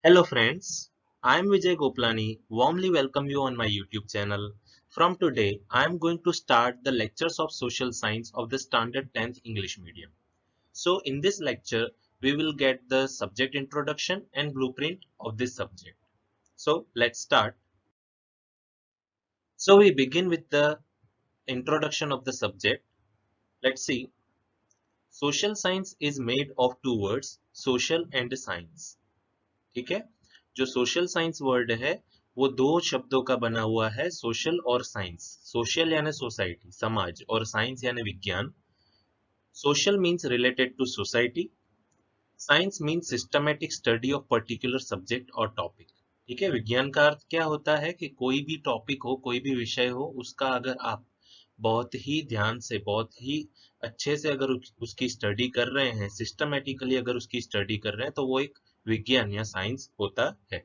Hello friends, I am Vijay Goplani. Warmly welcome you on my YouTube channel. From today, I am going to start the lectures of social science of the standard 10th English medium. So in this lecture, we will get the subject introduction and blueprint of this subject. So let's start. So we begin with the introduction of the subject. Let's see. Social science is made of two words, social and science. ठीक है, जो social science word है वो दो शब्दों का बना हुआ है, सोशल और साइंस। सोशल यानी सोसाइटी, समाज, और साइंस यानी विज्ञान। Social means related to society, science means systematic study of particular subject और टॉपिक। ठीक है, विज्ञान का अर्थ क्या होता है कि कोई भी टॉपिक हो, कोई भी विषय हो, उसका अगर आप बहुत ही ध्यान से, बहुत ही अच्छे से अगर उसकी स्टडी कर रहे हैं, सिस्टमेटिकली अगर उसकी स्टडी कर रहे हैं, तो वो एक विज्ञान या साइंस होता है।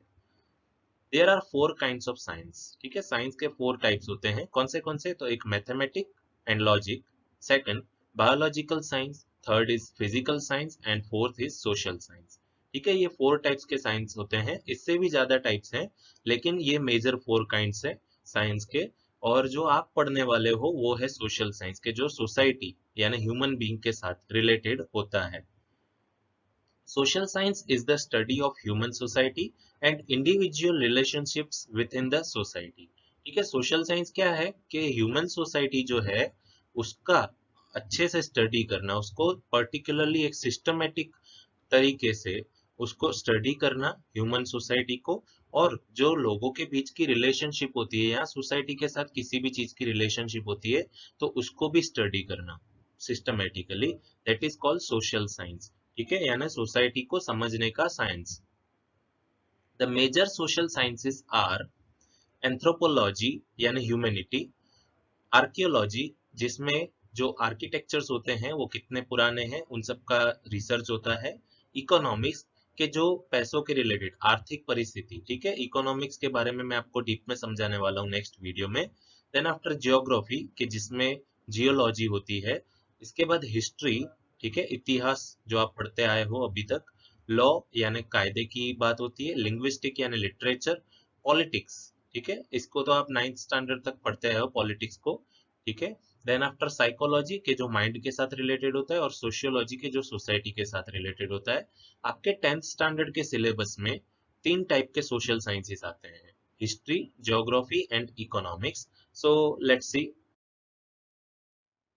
There are four kinds of science. ठीक है, साइंस के फोर टाइप्स होते हैं। कौन से? तो एक mathematic and logic, second biological science, third is physical science and fourth is social science. ठीक है, ये फोर टाइप्स के साइंस होते हैं। इससे भी ज्यादा टाइप्स हैं, लेकिन ये मेजर फोर काइंड्स है साइंस के। और जो आप पढ़ने वाले हो वो है सोशल साइंस के, जो सोसाइटी यानी ह्यूमन बीइंग के साथ रिलेटेड होता है। Social science is the study of human society and individual relationships within the society. ठीक है, सोशल साइंस क्या है कि ह्यूमन सोसाइटी जो है उसका अच्छे से स्टडी करना, उसको पर्टिकुलरली एक सिस्टमेटिक तरीके से उसको स्टडी करना, ह्यूमन सोसाइटी को। और जो लोगों के बीच की रिलेशनशिप होती है या सोसाइटी के साथ किसी भी चीज की रिलेशनशिप होती है, तो उसको भी स्टडी करना systematically, that is called social science. ठीक है, यानी सोसाइटी को समझने का science. The major social sciences are anthropology यानी ह्यूमैनिटी, आर्कियोलॉजी जिसमें जो आर्किटेक्चर्स होते हैं वो कितने पुराने हैं उन सब का रिसर्च होता है। इकोनॉमिक्स के जो पैसों के रिलेटेड आर्थिक परिस्थिति। ठीक है, इकोनॉमिक्स के बारे में मैं आपको डीप में समझाने वाला हूँ नेक्स्ट वीडियो में। देन आफ्टर जियोग्राफी के जिसमें जियोलॉजी होती है। इसके बाद हिस्ट्री, ठीक है, इतिहास जो आप पढ़ते आए हो अभी तक। लॉ यानी कायदे की बात होती है। लिंग्विस्टिक यानी लिटरेचर। पॉलिटिक्स, ठीक है, इसको तो आप 9th स्टैंडर्ड तक पढ़ते आए हो पॉलिटिक्स को। ठीक है, देन आफ्टर साइकोलॉजी के जो माइंड के साथ रिलेटेड होता है, और सोशियोलॉजी के जो सोसाइटी के साथ रिलेटेड होता है। आपके 10th स्टैंडर्ड के सिलेबस में तीन टाइप के सोशल साइंसेस आते हैं, history, geography and economics. So let's see.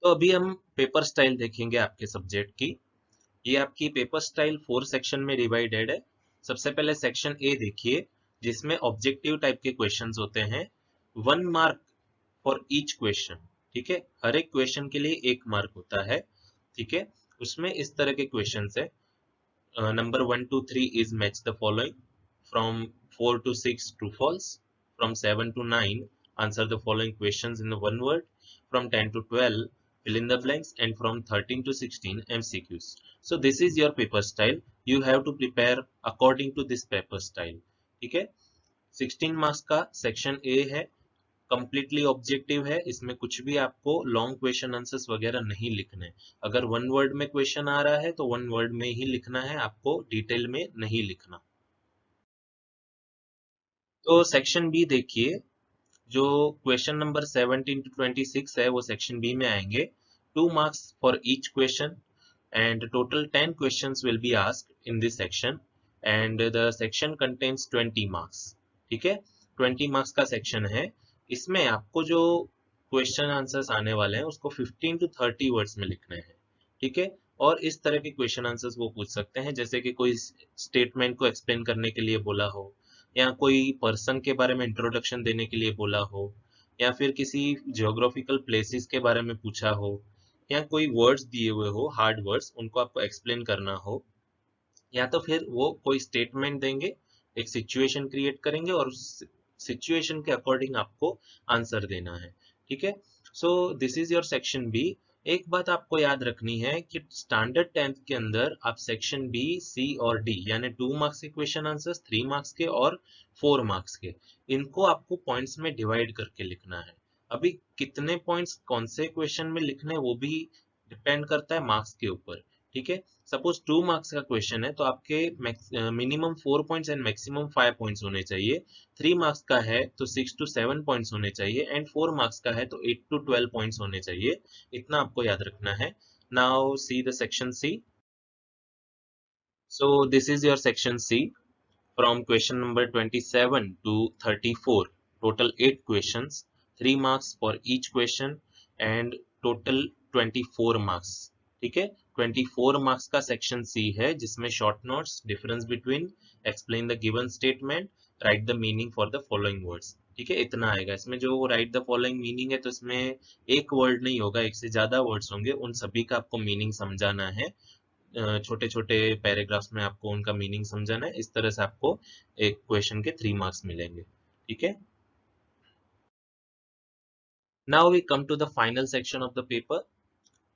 तो अभी हम पेपर स्टाइल देखेंगे आपके सब्जेक्ट की। ये आपकी पेपर स्टाइल 4 सेक्शन में डिवाइडेड है। सबसे पहले सेक्शन ए देखिए, जिसमें ऑब्जेक्टिव टाइप के क्वेश्चंस होते हैं। 1 मार्क फॉर ईच क्वेश्चन। ठीक है, हर एक क्वेश्चन के लिए 1 मार्क होता है। ठीक है, उसमें इस तरह के क्वेश्चन है। Number 1 to 3 is match the following. From 4 to 6 true false. From 7 to 9 answer the following questions in the one word. From 10 to 12 fill in the blanks, and from 13 to 16 MCQs. So this is your paper style. You have to prepare according to this paper style. ठीक है, 16 marks का section A है, completely objective है। इसमें कुछ भी आपको long question answers वगैरह नहीं लिखने। अगर वन वर्ड में क्वेश्चन आ रहा है तो वन वर्ड में ही लिखना है, आपको डिटेल में नहीं लिखना। तो सेक्शन बी देखिए, जो क्वेश्चन नंबर 17 to 26 है वो सेक्शन बी में आएंगे। 2 marks for each question and total 10 questions will be asked in this section, and the section contains 20 marks. ठीक है, 20 मार्क्स का सेक्शन है। इसमें आपको जो क्वेश्चन आंसर्स आने वाले हैं उसको 15 to 30 वर्ड्स में लिखने हैं। ठीक है, और इस तरह के क्वेश्चन आंसर्स वो पूछ सकते हैं, जैसे कि कोई स्टेटमेंट को एक्सप्लेन करने के लिए बोला हो, या कोई पर्सन के बारे में इंट्रोडक्शन देने के लिए बोला हो, या फिर किसी जियोग्राफिकल प्लेसेस के बारे में पूछा हो, या कोई वर्ड्स दिए हुए हो, हार्ड वर्ड्स, उनको आपको एक्सप्लेन करना हो, या तो फिर वो कोई स्टेटमेंट देंगे, एक सिचुएशन क्रिएट करेंगे और उस सिचुएशन के अकॉर्डिंग आपको आंसर देना है। ठीक है, so this is your section B. एक बात आपको याद रखनी है कि स्टैंडर्ड 10th के अंदर आप सेक्शन बी, सी और डी यानी 2 मार्क्स के क्वेश्चन आंसर्स, 3 मार्क्स के और 4 मार्क्स के, इनको आपको पॉइंट्स में डिवाइड करके लिखना है। अभी कितने पॉइंट्स कौन से क्वेश्चन में लिखने वो भी डिपेंड करता है मार्क्स के ऊपर। ठीक है। सपोज 2 मार्क्स का क्वेश्चन है तो आपके minimum 4 points and maximum 5 points होने चाहिए। 3 मार्क्स का है तो 6 to 7 पॉइंट्स होने चाहिए एंड 4 मार्क्स का है तो 8 to 12 पॉइंट्स होने चाहिए। इतना आपको याद रखना है। Now see the section C. So this is your section C from question number 27 to 34. Total 8 questions, 3 marks for each question and total 24 marks. ठीक है, 24 मार्क्स का सेक्शन सी है जिसमें short notes, difference between, explain the given statement, right the meaning for the following words. ठीक है, इतना आएगा इसमें। जो राइट द फॉलोइंग मीनिंग है तो इसमें एक वर्ड नहीं होगा, एक से ज्यादा वर्ड्स होंगे, उन सभी का आपको मीनिंग समझाना है। छोटे छोटे पैराग्राफ्स में आपको उनका मीनिंग समझाना है। इस तरह से आपको एक क्वेश्चन के 3 मार्क्स मिलेंगे। ठीक है। Now we come to the final section of the paper,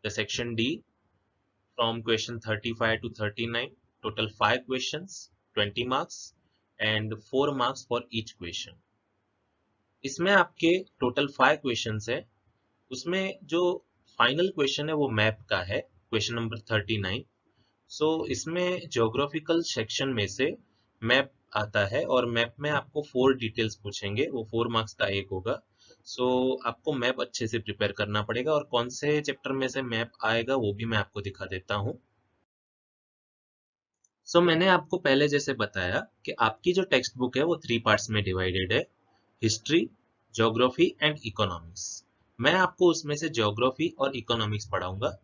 the section D, from question 35 to 39, total 5 questions, 20 marks and 4 marks for each question. इसमें आपके टोटल 5 क्वेश्चंस है। उसमें जो फाइनल क्वेश्चन है वो मैप का है, क्वेश्चन नंबर 39। सो इसमें ज्योग्राफिकल सेक्शन में से मैप आता है और मैप में आपको 4 डिटेल्स पूछेंगे, वो 4 मार्क्स का एक होगा। सो आपको मैप अच्छे से प्रिपेयर करना पड़ेगा और कौन से चैप्टर में से मैप आएगा वो भी मैं आपको दिखा देता हूँ। सो मैंने आपको पहले जैसे बताया कि आपकी जो टेक्स्ट बुक है वो 3 पार्ट्स में डिवाइडेड है, हिस्ट्री, ज्योग्राफी एंड इकोनॉमिक्स। मैं आपको उसमें से ज्योग्राफी और इकोनॉमिक्स पढ़ाऊंगा,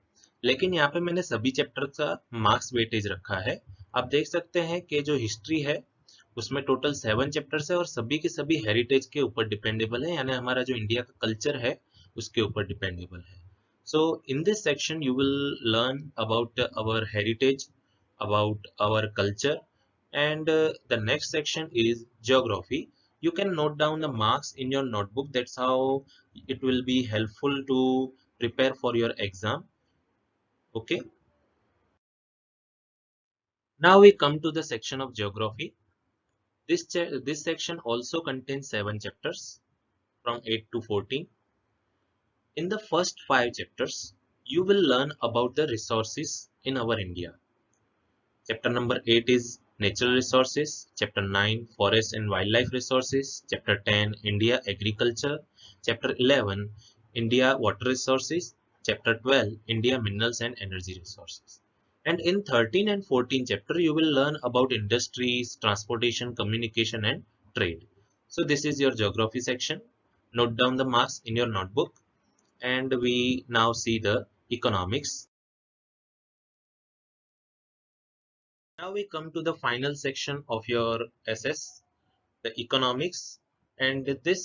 लेकिन यहाँ पे मैंने सभी चैप्टर का मार्क्स वेटेज रखा है। आप देख सकते हैं कि जो हिस्ट्री है उसमें टोटल 7 चैप्टर्स है और सभी के सभी हेरिटेज के ऊपर डिपेंडेबल है, यानी हमारा जो इंडिया का कल्चर है उसके ऊपर डिपेंडेबल है। So in this section you will learn about our heritage, about our culture, and the next section is geography. You can note down the marks in your notebook. That's how it will be helpful to prepare for your exam. Okay, now we come to the section of geography. This section also contains 7 chapters from 8 to 14. In the first 5 chapters you will learn about the resources in our India. Chapter number 8 is Natural Resources. Chapter 9 Forest and Wildlife Resources. Chapter 10 India Agriculture. Chapter 11 India Water Resources. Chapter 12 India Minerals and Energy Resources. And in 13 and 14 chapter you will learn about industries, transportation, communication and trade. So this is your geography section. Note down the marks in your notebook. And we now see the economics. Now we come to the final section of your SS, the economics, and this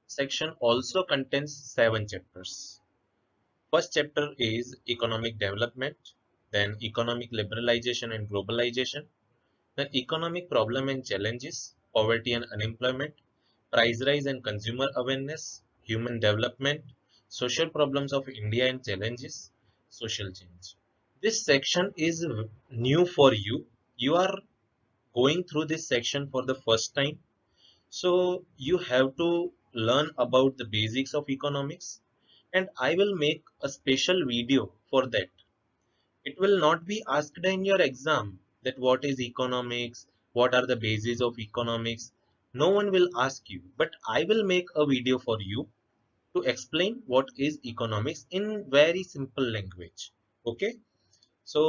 section also contains 7 chapters. First chapter is economic development, then economic liberalization and globalization, then economic problem and challenges, poverty and unemployment, price rise and consumer awareness, human development, social problems of India and challenges, social change. This section is new for you. You are going through this section for the first time. So you have to learn about the basics of economics, and I will make a special video for that. It will not be asked in your exam that what is economics, what are the bases of economics. No one will ask you, but I will make a video for you to explain what is economics in very simple language. Okay. सो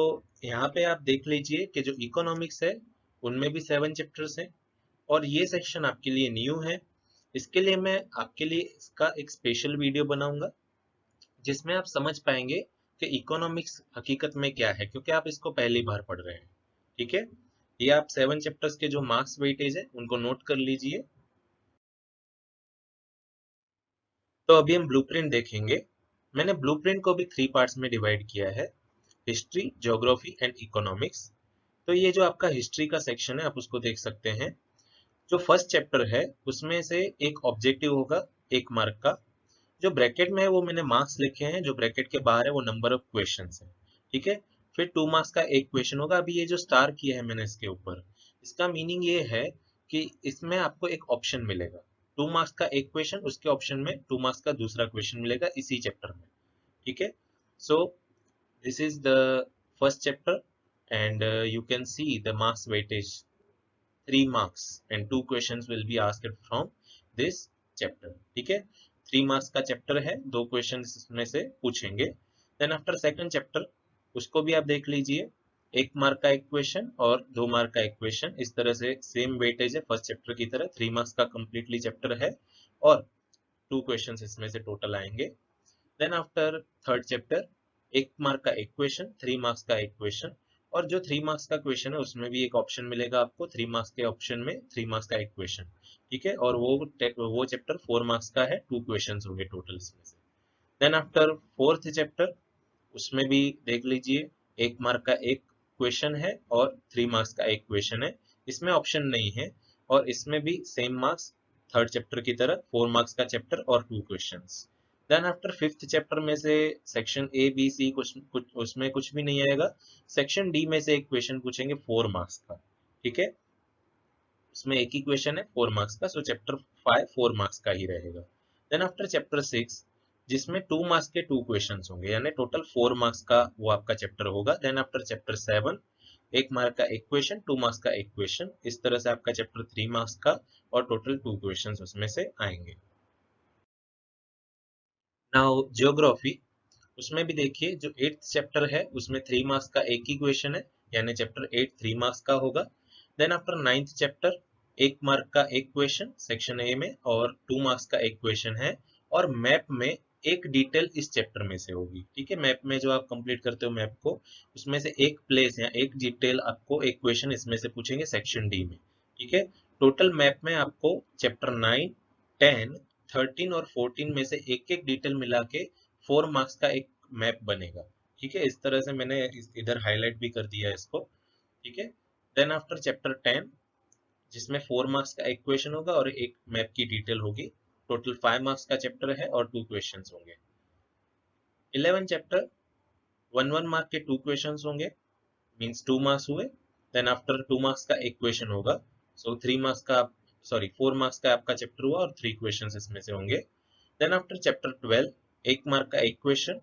यहाँ पे आप देख लीजिए कि जो economics है उनमें भी 7 चैप्टर्स हैं और ये सेक्शन आपके लिए न्यू है। इसके लिए मैं आपके लिए इसका एक स्पेशल वीडियो बनाऊंगा जिसमें आप समझ पाएंगे कि इकोनॉमिक्स हकीकत में क्या है, क्योंकि आप इसको पहली बार पढ़ रहे हैं। ठीक है, ये आप 7 चैप्टर्स के जो मार्क्स वेटेज है उनको नोट कर लीजिए। तो अभी हम ब्लूप्रिंट देखेंगे। मैंने ब्लूप्रिंट को भी 3 पार्ट्स में डिवाइड किया है, हिस्ट्री, ज्योग्राफी एंड इकोनॉमिक्स। तो ये जो आपका हिस्ट्री का सेक्शन है आप उसको देख सकते हैं। जो फर्स्ट चैप्टर है उसमें से एक ऑब्जेक्टिव होगा 1 मार्क का। जो ब्रैकेट में है वो मैंने मार्क्स लिखे हैं, जो ब्रैकेट के बाहर है वो नंबर ऑफ क्वेश्चंस है। ठीक है, फिर 2 मार्क्स का एक क्वेश्चन होगा। अभी ये जो स्टार किया है मैंने इसके ऊपर, इसका मीनिंग ये है कि इसमें आपको एक ऑप्शन मिलेगा। 2 मार्क्स का एक क्वेश्चन, उसके ऑप्शन में 2 मार्क्स का दूसरा क्वेश्चन मिलेगा इसी चैप्टर में। ठीक है, so this is the first chapter, and you can see the marks weightage 3 marks and 2 questions will be asked from this chapter. ठीक है, 3 marks का chapter है, 2 questions इसमें से पूछेंगे. Then after second chapter उसको भी आप देख लीजिए, 1 mark का एक क्वेश्चन और 2 mark का एक क्वेश्चन. इस तरह से सेम वेटेज है फर्स्ट चैप्टर की तरह. 3 marks का कंप्लीटली चैप्टर है और 2 क्वेश्चंस इसमें से टोटल आएंगे. Then after third chapter 1 mark का एक क्वेश्चन, 3 मार्क्स का एक क्वेश्चन, और जो 3 मार्क्स का क्वेश्चन है उसमें भी एक ऑप्शन मिलेगा आपको. 3 मार्क्स के ऑप्शन में 3 मार्क्स का एक क्वेश्चन. ठीक है, और वो चैप्टर 4 मार्क्स का है. 2 क्वेश्चंस होंगे टोटल इसमें से. देन आफ्टर फोर्थ चैप्टर उसमें भी देख लीजिए, 1 मार्क का एक क्वेश्चन है और 3 मार्क्स का एक क्वेश्चन है. इसमें ऑप्शन नहीं है और इसमें भी सेम मार्क्स थर्ड चैप्टर की तरह 4 मार्क्स का चैप्टर और 2 questions. Then after fifth chapter में से सेक्शन ए बी सी कुछ उसमें कुछ भी नहीं आएगा. सेक्शन डी में से एक क्वेश्चन पूछेंगे 4 मार्क्स का. ठीक है, उसमें एक ही क्वेश्चन है 4 मार्क्स का. सो चैप्टर 5 4 मार्क्स का ही रहेगा. देन आफ्टर चैप्टर 6 जिसमें 2 मार्क्स के 2 क्वेश्चंस होंगे, यानी टोटल 4 मार्क्स का वो आपका चैप्टर होगा. देन आफ्टर चैप्टर 7 1 मार्क का एक क्वेश्चन, 2 मार्क्स का एक क्वेश्चन. इस तरह से आपका चैप्टर 3 मार्क्स का और टोटल 2 क्वेश्चंस उसमें से आएंगे. नाउ ज्योग्राफी, उसमें भी देखिए जो 8th चैप्टर है उसमें 3 मार्क्स का एक ही क्वेश्चन है, यानी चैप्टर 8 3 मार्क्स का होगा. Then after 9th chapter 1 mark का एक क्वेश्चन सेक्शन ए में और 2 मार्क्स का एक क्वेश्चन है. और मैप में एक डिटेल इस चैप्टर में से होगी. ठीक है, मैप में जो आप कंप्लीट करते हो मैप को, उसमें से एक प्लेस या एक डिटेल आपको एक क्वेश्चन इसमें से पूछेंगे सेक्शन डी में. ठीक है, टोटल मैप में आपको चैप्टर 9 10 13 और 14 में से एक एक डिटेल मिला के 4 मार्क्स का एक मैप बनेगा. ठीक है, इस तरह से मैंने इधर हाईलाइट भी कर दिया है इसको. ठीक है, देन आफ्टर चैप्टर 10 जिसमें 4 मार्क्स का एक क्वेश्चन होगा और एक मैप की डिटेल होगी. टोटल 5 मार्क्स का चैप्टर है और 2 क्वेश्चंस होंगे. 11 चैप्टर 1 मार्क के 2 क्वेश्चंस होंगे, मींस 2 मार्क्स हुए. देन आफ्टर 2 मार्क्स का एक क्वेश्चन होगा. सो 3 मार्क्स का 4 मार्क्स का आपका चैप्टर हुआ और 3 क्वेश्चंस इसमें से होंगे. देन आफ्टर चैप्टर 12 1 मार्क का एक क्वेश्चन,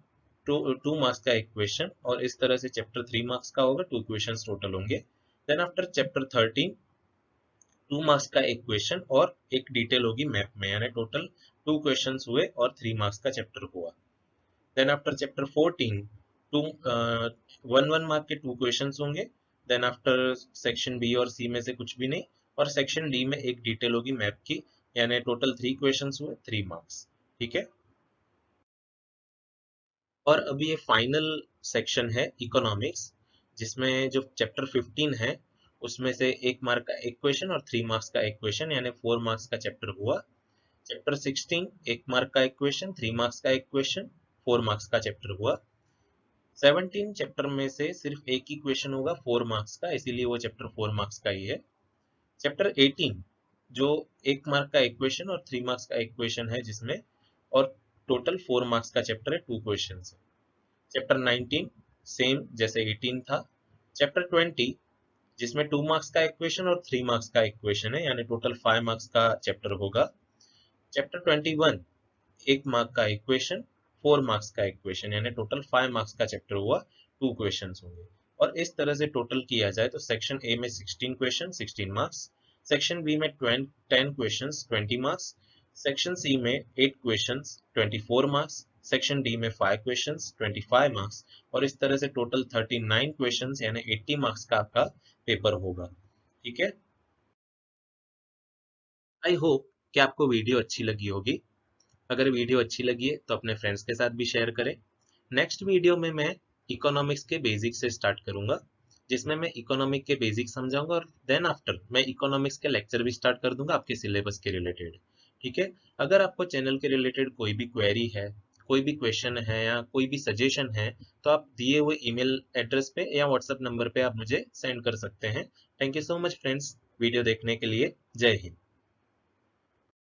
2 मार्क्स का एक क्वेश्चन, और इस तरह से चैप्टर 3 मार्क्स का होगा. 2 क्वेश्चंस टोटल होंगे. देन आफ्टर चैप्टर 13 2 मार्क्स का एक क्वेश्चन और एक डिटेल होगी मैप में, यानी टोटल 2 क्वेश्चंस हुए और 3 मार्क्स का चैप्टर हुआ. Then after chapter 14 to 1 mark के 2 क्वेश्चंस होंगे. देन आफ्टर सेक्शन बी और सी में से कुछ भी नहीं, और सेक्शन डी में एक डिटेल होगी मैप की, यानी टोटल 3 क्वेश्चंस हुए 3 मार्क्स. ठीक है, और अभी ये फाइनल सेक्शन है इकोनॉमिक्स, जिसमें जो चैप्टर 15 है उसमें से 1 मार्क का एक क्वेश्चन और 3 मार्क्स का एक क्वेश्चन, यानी 4 मार्क्स का चैप्टर हुआ. चैप्टर 16 1 मार्क का एक क्वेश्चन, 3 मार्क्स का एक क्वेश्चन, 4 मार्क्स का चैप्टर हुआ. 17 चैप्टर में से सिर्फ एक ही क्वेश्चन होगा 4 मार्क्स का, इसीलिए वो चैप्टर 4 मार्क्स का ही है. चैप्टर 18 जो 1 मार्क का एक क्वेश्चन और 3 मार्क्स का एक क्वेश्चन है जिसमें, और टोटल 4 मार्क्स का चैप्टर है, 2 क्वेश्चन है. चैप्टर 19 सेम जैसे 18 था. चैप्टर 20 जिसमें 2 मार्क्स का एक क्वेश्चन और 3 मार्क्स का एक क्वेश्चन है, यानी टोटल 5 मार्क्स का चैप्टर होगा. चैप्टर 21 1 मार्क का एक क्वेश्चन, 4 मार्क्स का एक क्वेश्चन, यानी टोटल 5 मार्क्स का चैप्टर हुआ. 2 क्वेश्चंस होंगे. और इस तरह से टोटल किया जाए तो सेक्शन ए में 16 क्वेश्चन 16 मार्क्स, सेक्शन बी में 10 क्वेश्चंस 20 मार्क्स, सेक्शन सी में 8 क्वेश्चंस 24 मार्क्स, सेक्शन डी में 5 क्वेश्चंस 25 मार्क्स, और इस तरह से टोटल 39 क्वेश्चंस यानी 80 मार्क्स का आपका पेपर होगा. ठीक है, आई होप कि आपको वीडियो अच्छी लगी होगी. अगर वीडियो अच्छी लगी है तो अपने फ्रेंड्स के साथ भी शेयर करें. नेक्स्ट वीडियो में मैं इकोनॉमिक्स के बेसिक से स्टार्ट करूंगा, जिसमें मैं इकोनॉमिक के बेसिक समझाऊंगा, और देन आफ्टर मैं इकोनॉमिक्स के लेक्चर भी स्टार्ट कर दूंगा आपके सिलेबस के रिलेटेड. ठीक है, अगर आपको चैनल के रिलेटेड कोई भी क्वेरी है, कोई भी क्वेश्चन है या कोई भी सजेशन है, तो आप दिए हुए ईमेल एड्रेस पे या व्हाट्सएप नंबर पे आप मुझे सेंड कर सकते हैं. Thank you so much friends video देखने के लिए. जय हिंद.